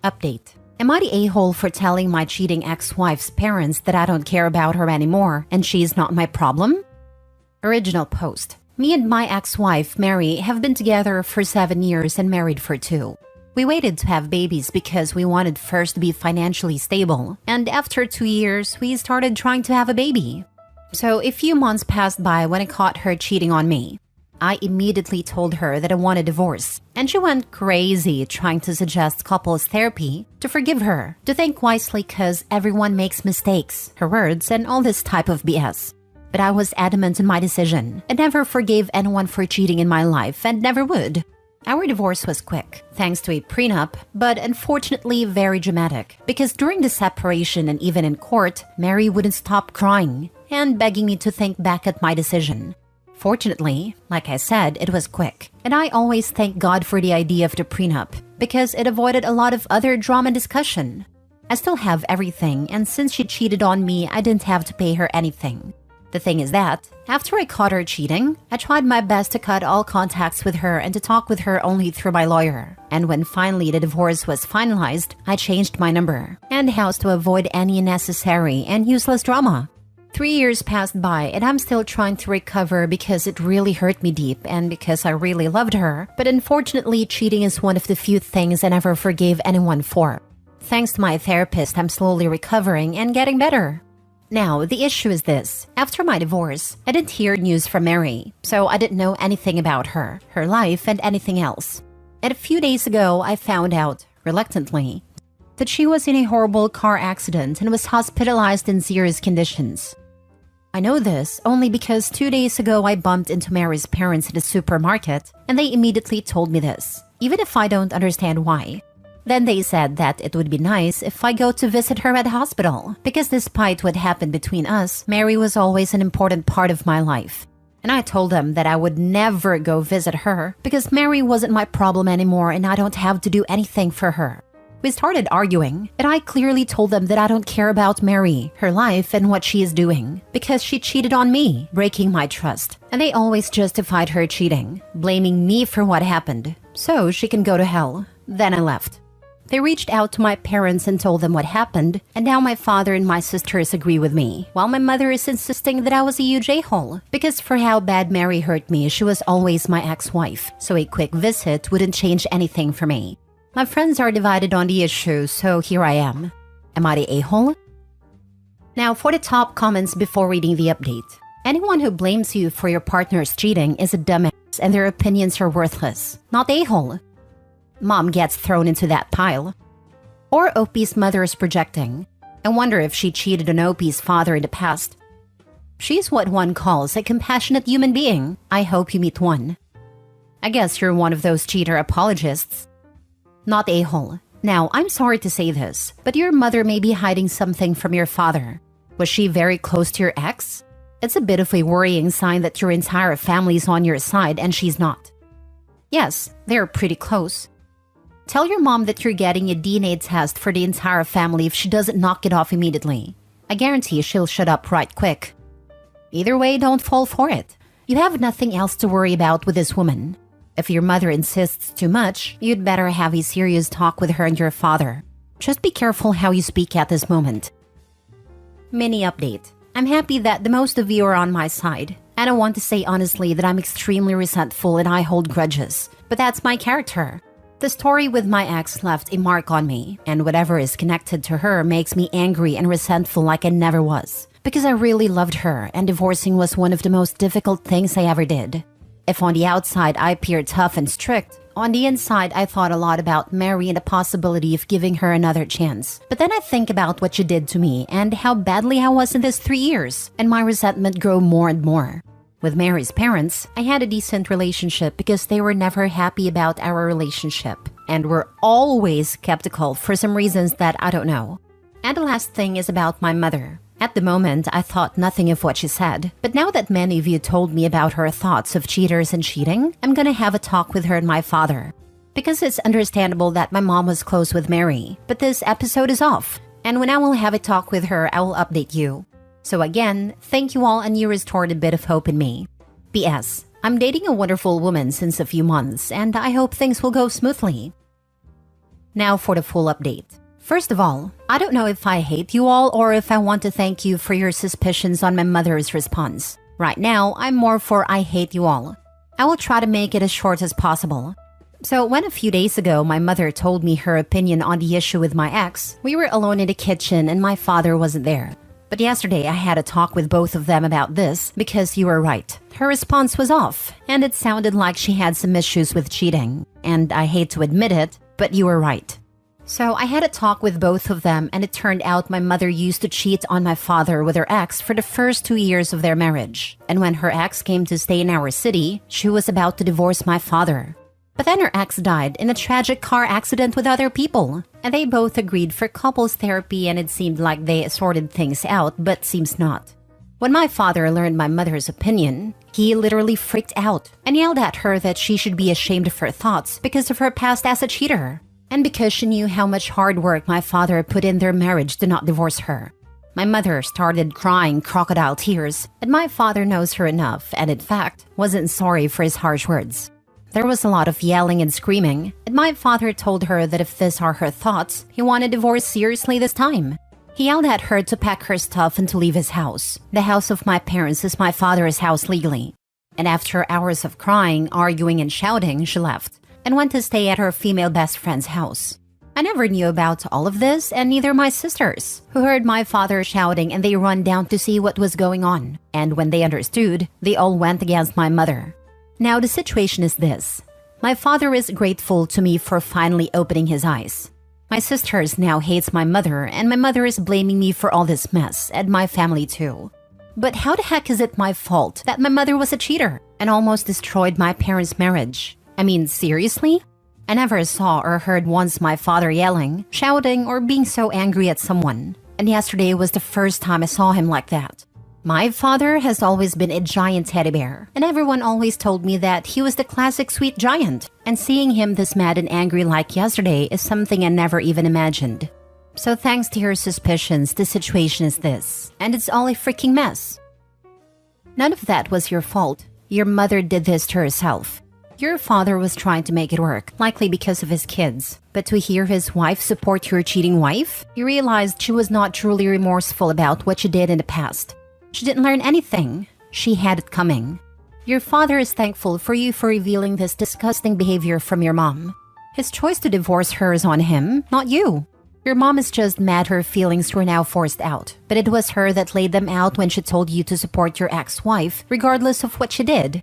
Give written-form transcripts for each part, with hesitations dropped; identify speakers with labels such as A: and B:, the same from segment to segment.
A: Update. Am I the a-hole for telling my cheating ex-wife's parents that I don't care about her anymore and she's not my problem? Original post. Me and my ex-wife, Mary, have been together for 7 years and married for 2. We waited to have babies because we wanted first to be financially stable, and after 2 years, we started trying to have a baby. So a few months passed by when I caught her cheating on me. I immediately told her that I want a divorce, and she went crazy trying to suggest couples therapy, to forgive her, to think wisely cause everyone makes mistakes, her words, and all this type of BS. But I was adamant in my decision. I never forgave anyone for cheating in my life and never would. Our divorce was quick, thanks to a prenup, but unfortunately very dramatic, because during the separation and even in court, Mary wouldn't stop crying and begging me to think back at my decision. Fortunately, like I said, it was quick, and I always thank God for the idea of the prenup, because it avoided a lot of other drama and discussion. I still have everything, and since she cheated on me, I didn't have to pay her anything. The thing is that, after I caught her cheating, I tried my best to cut all contacts with her and to talk with her only through my lawyer. And when finally the divorce was finalized, I changed my number and house to avoid any unnecessary and useless drama. 3 years passed by and I'm still trying to recover because it really hurt me deep and because I really loved her. But unfortunately, cheating is one of the few things I never forgave anyone for. Thanks to my therapist, I'm slowly recovering and getting better. Now, the issue is this. After my divorce, I didn't hear news from Mary, so I didn't know anything about her life, and anything else. And a few days ago, I found out, reluctantly, that she was in a horrible car accident and was hospitalized in serious conditions. I know this only because 2 days ago I bumped into Mary's parents at the supermarket, and they immediately told me this, even if I don't understand why. Then they said that it would be nice if I go to visit her at the hospital, because despite what happened between us, Mary was always an important part of my life. And I told them that I would never go visit her because Mary wasn't my problem anymore and I don't have to do anything for her. We started arguing, and I clearly told them that I don't care about Mary, her life, and what she is doing, because she cheated on me, breaking my trust. And they always justified her cheating, blaming me for what happened, so she can go to hell. Then I left. They reached out to my parents and told them what happened, and now my father and my sisters agree with me, while my mother is insisting that I was a huge a-hole, because for how bad Mary hurt me, she was always my ex-wife, so a quick visit wouldn't change anything for me. My friends are divided on the issue, so here I am. Am I the a-hole? Now for the top comments before reading the update. Anyone who blames you for your partner's cheating is a dumbass and their opinions are worthless, not a-hole. Mom gets thrown into that pile. Or OP's mother is projecting. I wonder if she cheated on OP's father in the past. She's what one calls a compassionate human being. I hope you meet one. I guess you're one of those cheater apologists. Not a-hole. Now, I'm sorry to say this, but your mother may be hiding something from your father. Was she very close to your ex? It's a bit of a worrying sign that your entire family's on your side and she's not. Yes, they're pretty close. Tell your mom that you're getting a DNA test for the entire family if she doesn't knock it off immediately. I guarantee she'll shut up right quick. Either way, don't fall for it. You have nothing else to worry about with this woman. If your mother insists too much, you'd better have a serious talk with her and your father. Just be careful how you speak at this moment. Mini update. I'm happy that the most of you are on my side. I don't want to say honestly that I'm extremely resentful and I hold grudges, but that's my character. The story with my ex left a mark on me, and whatever is connected to her makes me angry and resentful like I never was. Because I really loved her, and divorcing was one of the most difficult things I ever did. If on the outside I appeared tough and strict, on the inside I thought a lot about Mary and the possibility of giving her another chance. But then I think about what she did to me and how badly I was in these 3 years, and my resentment grew more and more. With Mary's parents, I had a decent relationship because they were never happy about our relationship and were always skeptical for some reasons that I don't know. And the last thing is about my mother. At the moment, I thought nothing of what she said, but now that many of you told me about her thoughts of cheaters and cheating, I'm gonna have a talk with her and my father. Because it's understandable that my mom was close with Mary, but this episode is off, and when I will have a talk with her, I will update you. So again, thank you all and you restored a bit of hope in me. P.S. I'm dating a wonderful woman since a few months, and I hope things will go smoothly. Now for the full update. First of all, I don't know if I hate you all or if I want to thank you for your suspicions on my mother's response. Right now, I'm more for I hate you all. I will try to make it as short as possible. So when a few days ago my mother told me her opinion on the issue with my ex, we were alone in the kitchen and my father wasn't there. But yesterday I had a talk with both of them about this because you were right. Her response was off, and it sounded like she had some issues with cheating. And I hate to admit it, but you were right. So I had a talk with both of them, and it turned out my mother used to cheat on my father with her ex for the first 2 years of their marriage. And when her ex came to stay in our city, she was about to divorce my father. But then her ex died in a tragic car accident with other people, and they both agreed for couples therapy, and it seemed like they sorted things out, but seems not. When my father learned my mother's opinion, he literally freaked out and yelled at her that she should be ashamed of her thoughts because of her past as a cheater, and because she knew how much hard work my father put in their marriage to not divorce her. My mother started crying crocodile tears, and my father knows her enough and in fact wasn't sorry for his harsh words. There was a lot of yelling and screaming, and my father told her that if these are her thoughts, he wanted divorce seriously this time. He yelled at her to pack her stuff and to leave his house. The house of my parents is my father's house legally. And after hours of crying, arguing, and shouting, she left and went to stay at her female best friend's house. I never knew about all of this, and neither my sisters, who heard my father shouting and they run down to see what was going on. And when they understood, they all went against my mother. Now the situation is this. My father is grateful to me for finally opening his eyes. My sisters now hates my mother, and my mother is blaming me for all this mess, and my family too. But how the heck is it my fault that my mother was a cheater and almost destroyed my parents' marriage? I mean, seriously? I never saw or heard once my father yelling, shouting, or being so angry at someone. And yesterday was the first time I saw him like that. My father has always been a giant teddy bear, and everyone always told me that he was the classic sweet giant, and seeing him this mad and angry like yesterday is something I never even imagined. So thanks to your suspicions, the situation is this, and it's all a freaking mess. None of that was your fault. Your mother did this to herself. Your father was trying to make it work, likely because of his kids. But to hear his wife support your cheating wife, you realized she was not truly remorseful about what she did in the past. She didn't learn anything. She had it coming. Your father is thankful for you for revealing this disgusting behavior from your mom. His choice to divorce her is on him, not you. Your mom is just mad her feelings were now forced out, but it was her that laid them out when she told you to support your ex-wife, regardless of what she did.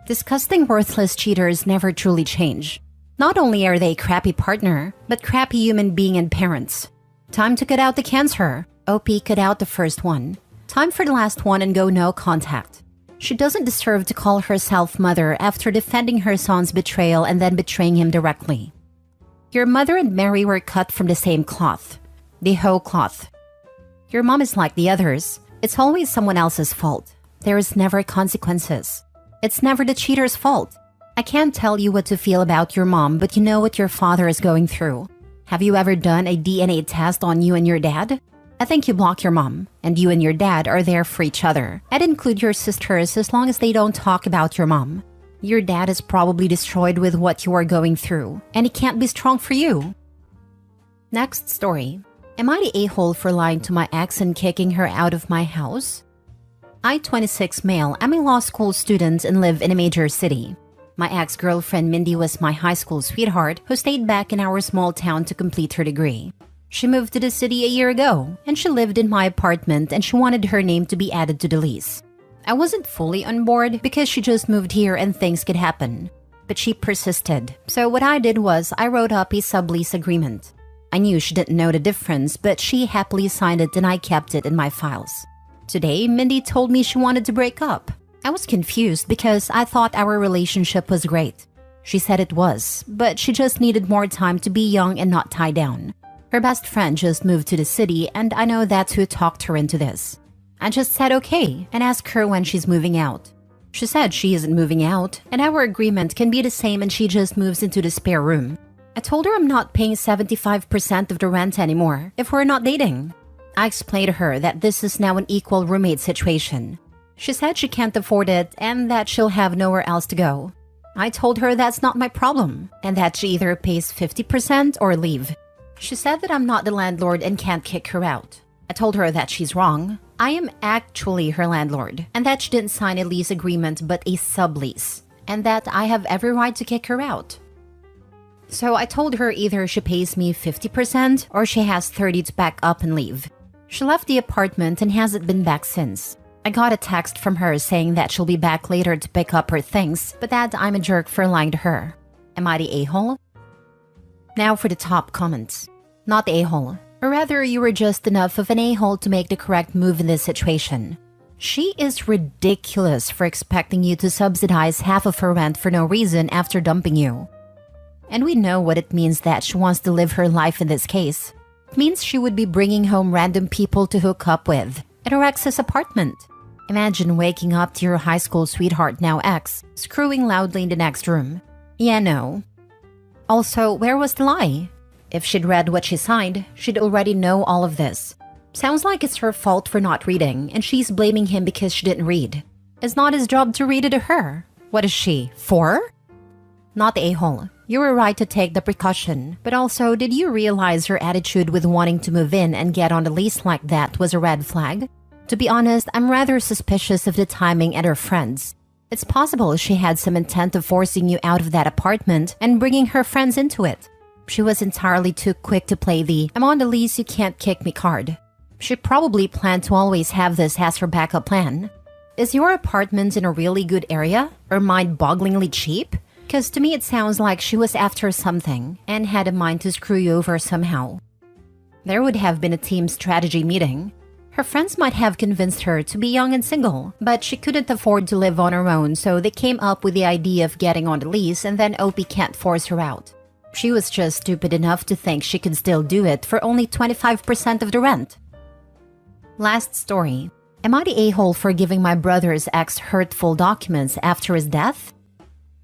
A: Disgusting, worthless cheaters never truly change. Not only are they a crappy partner, but crappy human being and parents. Time to cut out the cancer. OP cut out the first one. Time for the last one and go no contact. She doesn't deserve to call herself mother after defending her son's betrayal and then betraying him directly. Your mother and Mary were cut from the same cloth. The whole cloth. Your mom is like the others. It's always someone else's fault. There is never consequences. It's never the cheater's fault. I can't tell you what to feel about your mom, but you know what your father is going through. Have you ever done a DNA test on you and your dad? I think you block your mom, and you and your dad are there for each other. I'd include your sisters as long as they don't talk about your mom. Your dad is probably destroyed with what you are going through, and he can't be strong for you. Next story. Am I the a-hole for lying to my ex and kicking her out of my house? I, 26 male, am a law school student and live in a major city. My ex-girlfriend Mindy was my high school sweetheart who stayed back in our small town to complete her degree. She moved to the city a year ago, and she lived in my apartment and she wanted her name to be added to the lease. I wasn't fully on board because she just moved here and things could happen. But she persisted, so what I did was I wrote up a sublease agreement. I knew she didn't know the difference, but she happily signed it and I kept it in my files. Today, Mindy told me she wanted to break up. I was confused because I thought our relationship was great. She said it was, but she just needed more time to be young and not tied down. Her best friend just moved to the city, and I know that's who talked her into this. I just said okay and asked her when she's moving out. She said she isn't moving out, and our agreement can be the same and she just moves into the spare room. I told her I'm not paying 75% of the rent anymore if we're not dating. I explained to her that this is now an equal roommate situation. She said she can't afford it and that she'll have nowhere else to go. I told her that's not my problem, and that she either pays 50% or leave. She said that I'm not the landlord and can't kick her out. I told her that she's wrong. I am actually her landlord, and that she didn't sign a lease agreement but a sublease, and that I have every right to kick her out. So I told her either she pays me 50% or she has 30 to back up and leave. She left the apartment and hasn't been back since. I got a text from her saying that she'll be back later to pick up her things, but that I'm a jerk for lying to her. Am I the a-hole? Now for the top comments. Not the a-hole. Or rather, you were just enough of an a-hole to make the correct move in this situation. She is ridiculous for expecting you to subsidize half of her rent for no reason after dumping you. And we know what it means that she wants to live her life in this case. It means she would be bringing home random people to hook up with at her ex's apartment. Imagine waking up to your high school sweetheart, now ex, screwing loudly in the next room. Yeah, no. Also, where was the lie? If she'd read what she signed, she'd already know all of this. Sounds like it's her fault for not reading, and she's blaming him because she didn't read. It's not his job to read it to her. What is she, 4? Not the a-hole. You were right to take the precaution, but also, did you realize her attitude with wanting to move in and get on the lease like that was a red flag? To be honest, I'm rather suspicious of the timing and her friends. It's possible she had some intent of forcing you out of that apartment and bringing her friends into it. She was entirely too quick to play the "I'm on the lease, you can't kick me" card. She probably planned to always have this as her backup plan. Is your apartment in a really good area or mind-bogglingly cheap? Because to me it sounds like she was after something and had a mind to screw you over somehow. There would have been a team strategy meeting. Her friends might have convinced her to be young and single, but she couldn't afford to live on her own, so they came up with the idea of getting on the lease, and then OP can't force her out. She was just stupid enough to think she could still do it for only 25% of the rent. Last story. Am I the a-hole for giving my brother's ex hurtful documents after his death?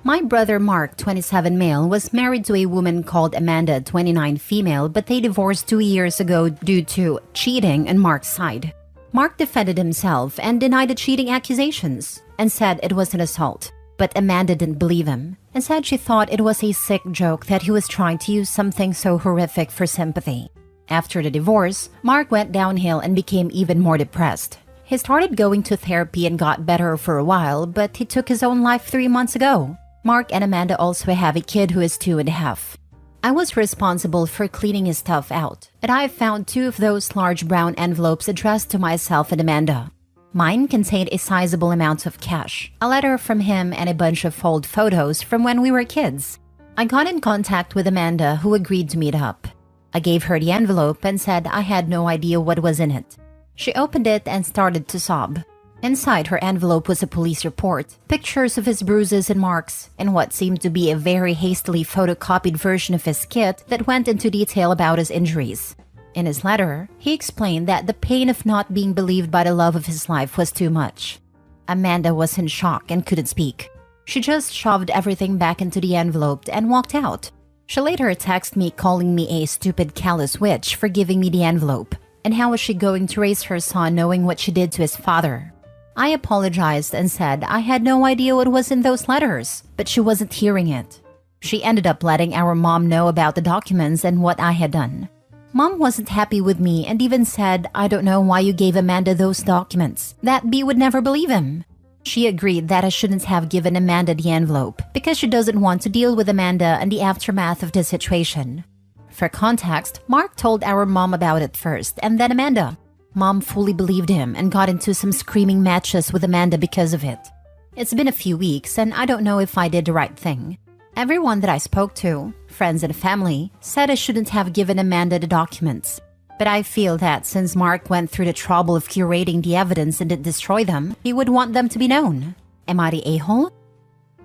A: My brother Mark, 27 male, was married to a woman called Amanda, 29 female, but they divorced 2 years ago due to cheating on Mark's side. Mark defended himself and denied the cheating accusations and said it was an assault. But Amanda didn't believe him and said she thought it was a sick joke that he was trying to use something so horrific for sympathy. After the divorce, Mark went downhill and became even more depressed. He started going to therapy and got better for a while, but he took his own life 3 months ago. Mark and Amanda also have a kid who is 2.5. I was responsible for cleaning his stuff out, and I found 2 of those large brown envelopes addressed to myself and Amanda. Mine contained a sizable amount of cash, a letter from him, and a bunch of old photos from when we were kids. I got in contact with Amanda, who agreed to meet up. I gave her the envelope and said I had no idea what was in it. She opened it and started to sob. Inside her envelope was a police report, pictures of his bruises and marks, and what seemed to be a very hastily photocopied version of his kit that went into detail about his injuries. In his letter, he explained that the pain of not being believed by the love of his life was too much. Amanda was in shock and couldn't speak. She just shoved everything back into the envelope and walked out. She later texted me calling me a stupid callous witch for giving me the envelope, and how was she going to raise her son knowing what she did to his father. I apologized and said I had no idea what was in those letters, but she wasn't hearing it. She ended up letting our mom know about the documents and what I had done. Mom wasn't happy with me and even said, "I don't know why you gave Amanda those documents. That B would never believe him." She agreed that I shouldn't have given Amanda the envelope because she doesn't want to deal with Amanda and the aftermath of the situation. For context, Mark told our mom about it first and then Amanda. Mom fully believed him and got into some screaming matches with Amanda because of it. It's been a few weeks and I don't know if I did the right thing. Everyone that I spoke to, friends and family, said I shouldn't have given Amanda the documents. But I feel that since Mark went through the trouble of curating the evidence and didn't destroy them, he would want them to be known. Am I the a-hole?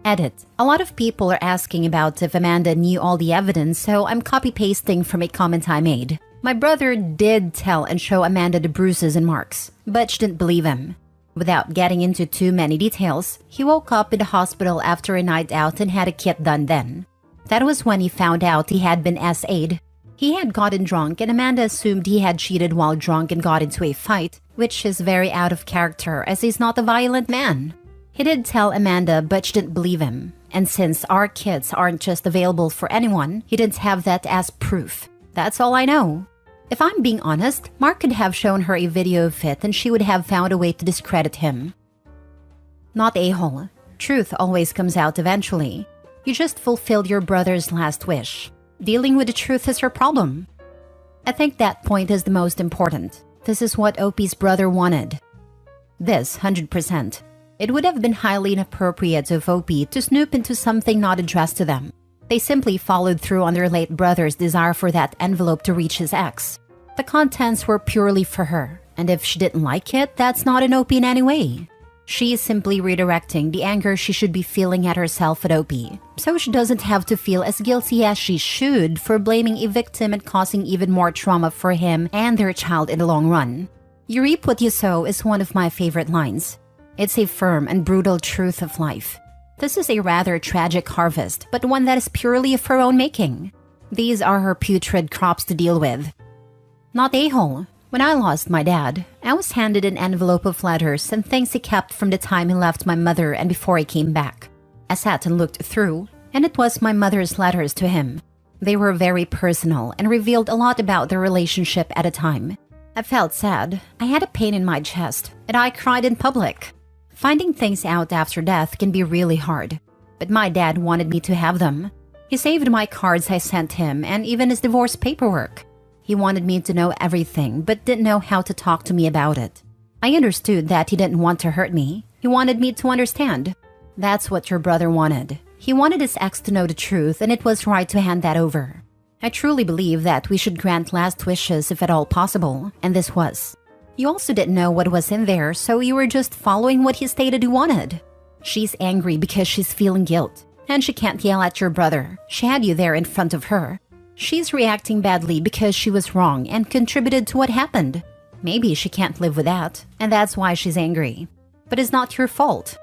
A: Edit. A lot of people are asking about if Amanda knew all the evidence, so I'm copy-pasting from a comment I made. My brother did tell and show Amanda the bruises and marks, but she didn't believe him. Without getting into too many details, he woke up in the hospital after a night out and had a kit done then. That was when he found out he had been SA'd. He had gotten drunk and Amanda assumed he had cheated while drunk and got into a fight, which is very out of character as he's not a violent man. He did tell Amanda, but she didn't believe him. And since our kids aren't just available for anyone, he didn't have that as proof. That's all I know. If I'm being honest, Mark could have shown her a video of it and she would have found a way to discredit him. Not a-hole. Truth always comes out eventually. You just fulfilled your brother's last wish. Dealing with the truth is your problem. I think that point is the most important. This is what OP's brother wanted. This, 100%. It would have been highly inappropriate of OP to snoop into something not addressed to them. They simply followed through on their late brother's desire for that envelope to reach his ex. The contents were purely for her, and if she didn't like it, that's not an OP in any way. She is simply redirecting the anger she should be feeling at herself at OP, so she doesn't have to feel as guilty as she should for blaming a victim and causing even more trauma for him and their child in the long run. You reap what you sow is one of my favorite lines. It's a firm and brutal truth of life. This is a rather tragic harvest, but one that is purely of her own making. These are her putrid crops to deal with. Not a-hole. When I lost my dad, I was handed an envelope of letters and things he kept from the time he left my mother and before he came back. I sat and looked through, and it was my mother's letters to him. They were very personal and revealed a lot about their relationship at a time. I felt sad. I had a pain in my chest, and I cried in public. Finding things out after death can be really hard, but my dad wanted me to have them. He saved my cards I sent him and even his divorce paperwork. He wanted me to know everything, but didn't know how to talk to me about it. I understood that he didn't want to hurt me. He wanted me to understand. That's what your brother wanted. He wanted his ex to know the truth, and it was right to hand that over. I truly believe that we should grant last wishes if at all possible, and this was. You also didn't know what was in there, so you were just following what he stated he wanted. She's angry because she's feeling guilt, and she can't yell at your brother. She had you there in front of her. She's reacting badly because she was wrong and contributed to what happened. Maybe she can't live with that, and that's why she's angry. But it's not your fault.